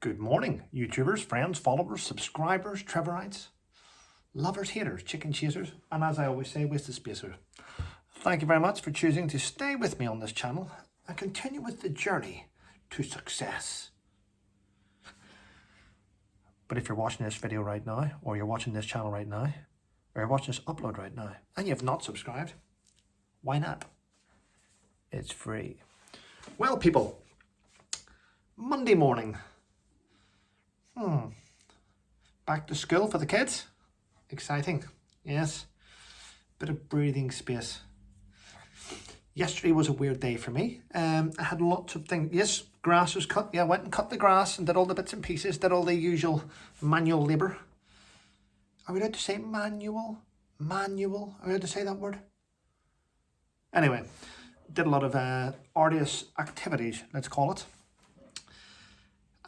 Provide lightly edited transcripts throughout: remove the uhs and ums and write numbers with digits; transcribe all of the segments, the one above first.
Good morning, YouTubers, friends, followers, subscribers, Trevorites, lovers, haters, chicken chasers, and as I always say, wasted spacers. Thank you very much for choosing to stay with me on this channel and continue with the journey to success. But if you're watching this video right now, or you're watching this channel right now, or you're watching this upload right now, and you have not subscribed, why not? It's free. Well, people, Monday morning. Back to school for the kids. Exciting. Yes. Bit of breathing space. Yesterday was a weird day for me. I had lots of things. Yes, grass was cut. Yeah, I went and cut the grass and did all the bits and pieces. Did all the usual manual labour. Are we allowed to say manual? Manual? Are we allowed to say that word? Anyway, did a lot of arduous activities, let's call it.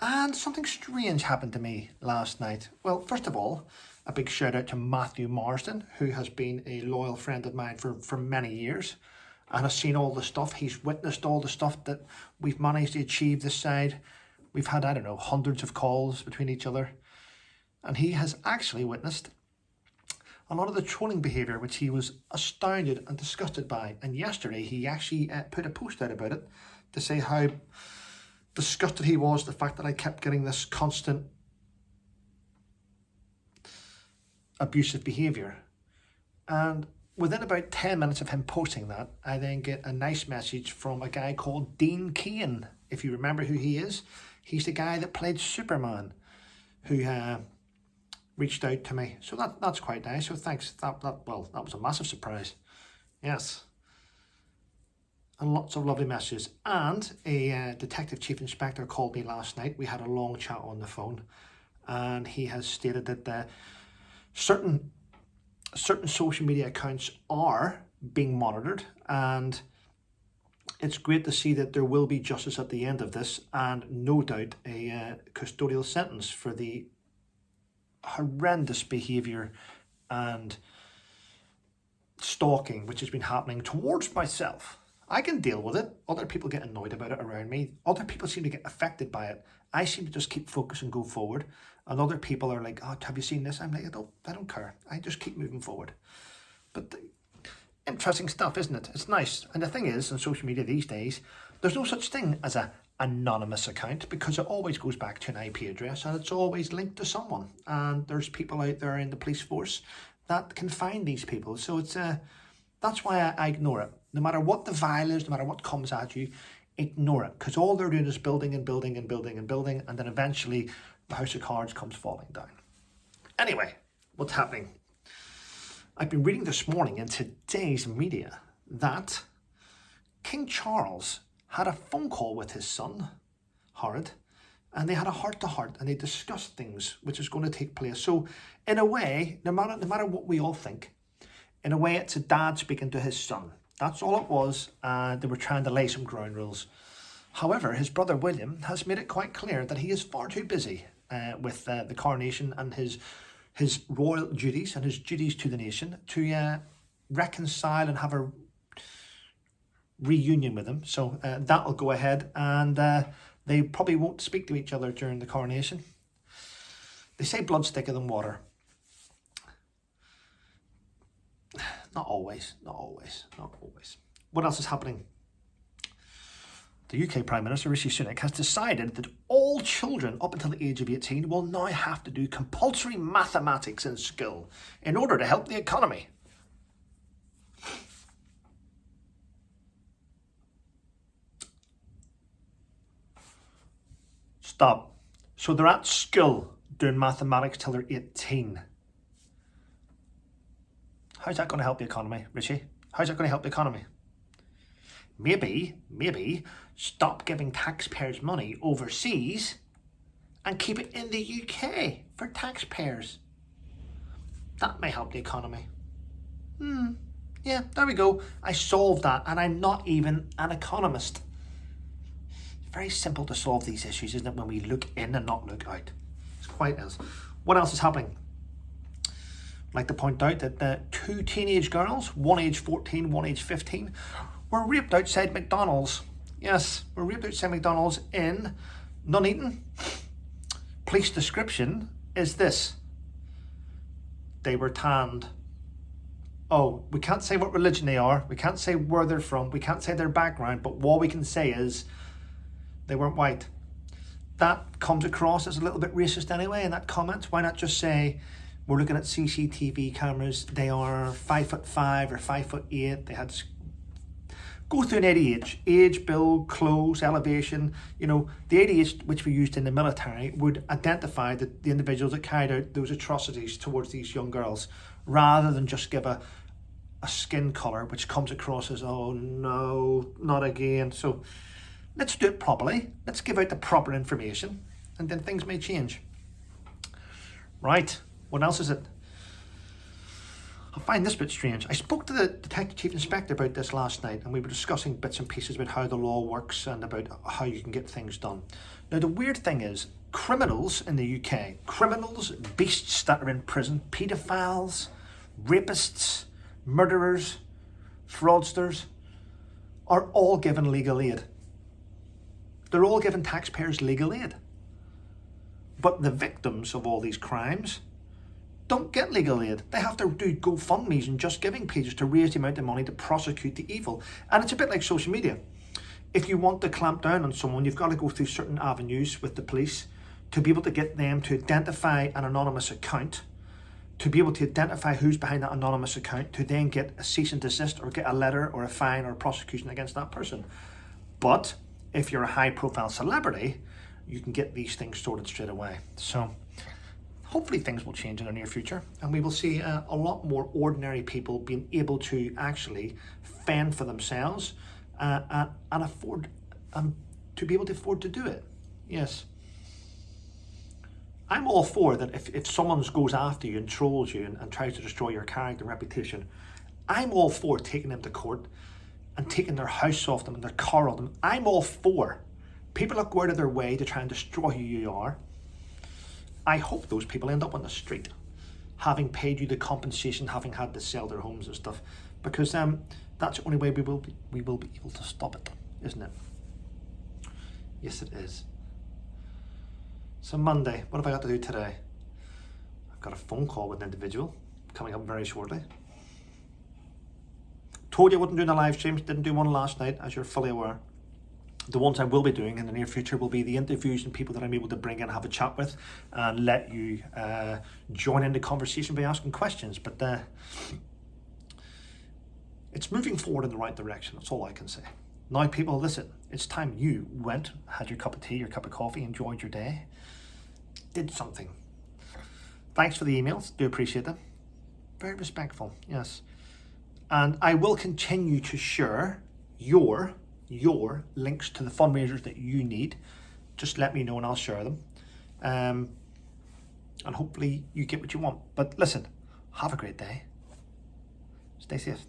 And something strange happened to me last night. Well, first of all, a big shout out to Matthew Marsden, who has been a loyal friend of mine for many years and has seen all the stuff. He's witnessed all the stuff that we've managed to achieve this side. We've had, I don't know, hundreds of calls between each other. And he has actually witnessed a lot of the trolling behaviour, which he was astounded and disgusted by. And yesterday, he actually put a post out about it to say how disgusted he was the fact that I kept getting this constant abusive behaviour. And within about 10 minutes of him posting that, I then get a nice message from a guy called Dean Keane. If you remember who he is, he's the guy that played Superman, who reached out to me. So that's quite nice. So thanks. That was a massive surprise. Yes. And lots of lovely messages. And a detective chief inspector called me last night. We had a long chat on the phone, and he has stated that certain social media accounts are being monitored, and it's great to see that there will be justice at the end of this, and no doubt a custodial sentence for the horrendous behaviour and stalking which has been happening towards myself. I can deal with it. Other people get annoyed about it around me. Other people seem to get affected by it. I seem to just keep focused and go forward. And other people are like, oh, have you seen this? I'm like, I don't care. I just keep moving forward. But interesting stuff, isn't it? It's nice. And the thing is, on social media these days, there's no such thing as an anonymous account, because it always goes back to an IP address and it's always linked to someone. And there's people out there in the police force that can find these people. So it's that's why I ignore it. No matter what the file is, no matter what comes at you, ignore it. Because all they're doing is building and building and building and building, and then eventually the house of cards comes falling down. Anyway, what's happening? I've been reading this morning in today's media that King Charles had a phone call with his son, Harrod, and they had a heart-to-heart, and they discussed things which is going to take place. So in a way, no matter what we all think, in a way it's a dad speaking to his son. That's all it was. They were trying to lay some ground rules. However, his brother William has made it quite clear that he is far too busy with the coronation and his royal duties and his duties to the nation to reconcile and have a reunion with him. So that will go ahead, and they probably won't speak to each other during the coronation. They say blood's thicker than water. Not always, not always, not always. What else is happening? The UK Prime Minister Rishi Sunak has decided that all children up until the age of 18 will now have to do compulsory mathematics in school in order to help the economy. Stop. So they're at school doing mathematics till they're 18. How's that going to help the economy, Richie? How's that going to help the economy? Maybe stop giving taxpayers money overseas and keep it in the UK for taxpayers. That may help the economy. Yeah, there we go. I solved that, and I'm not even an economist. It's very simple to solve these issues, isn't it, when we look in and not look out? It's quite else. What else is happening? I'd like to point out that two teenage girls, one age 14, one age 15, were raped outside McDonald's. Yes, were raped outside McDonald's in Nuneaton. police description is this: they were tanned. Oh, we can't say what religion they are, we can't say where they're from, we can't say their background, but what we can say is they weren't white. That comes across as a little bit racist anyway in that comment. Why not just say, we're looking at CCTV cameras, they are 5'5" or 5'8", they had go through an age, build, clothes, elevation. You know, the ADH which we used in the military would identify the individuals that carried out those atrocities towards these young girls, rather than just give a skin colour which comes across as, oh no, not again. So let's do it properly. Let's give out the proper information, and then things may change. Right, what else is it? I find this bit strange. I spoke to the Detective Chief Inspector about this last night, and we were discussing bits and pieces about how the law works and about how you can get things done. Now, the weird thing is, criminals in the UK, criminals, beasts that are in prison, paedophiles, rapists, murderers, fraudsters, are all given legal aid. They're all given taxpayers legal aid. But the victims of all these crimes don't get legal aid. They have to do GoFundMes and Just Giving pages to raise the amount of money to prosecute the evil. And it's a bit like social media. If you want to clamp down on someone, you've got to go through certain avenues with the police to be able to get them to identify an anonymous account, to be able to identify who's behind that anonymous account, to then get a cease and desist or get a letter or a fine or a prosecution against that person. But if you're a high profile celebrity, you can get these things sorted straight away. So hopefully things will change in the near future, and we will see a lot more ordinary people being able to actually fend for themselves and afford to be able to afford to do it. Yes. I'm all for that. If someone goes after you and trolls you and tries to destroy your character and reputation, I'm all for taking them to court and taking their house off them and their car off them. I'm all for people that go out of their way to try and destroy who you are. I hope those people end up on the street, having paid you the compensation, having had to sell their homes and stuff, because that's the only way we will be able to stop it, isn't it? Yes, it is. So Monday, what have I got to do today? I've got a phone call with an individual coming up very shortly. Told you I wouldn't do the live streams, didn't do one last night, as you're fully aware. The ones I will be doing in the near future will be the interviews and people that I'm able to bring in, have a chat with, and let you join in the conversation by asking questions. But it's moving forward in the right direction. That's all I can say. Now, people, listen, it's time you went, had your cup of tea, your cup of coffee, enjoyed your day, did something. Thanks for the emails. Do appreciate them. Very respectful, yes. And I will continue to share your links to the fundraisers that you need. Just let me know and I'll share them, and hopefully you get what you want. But listen, have a great day, stay safe.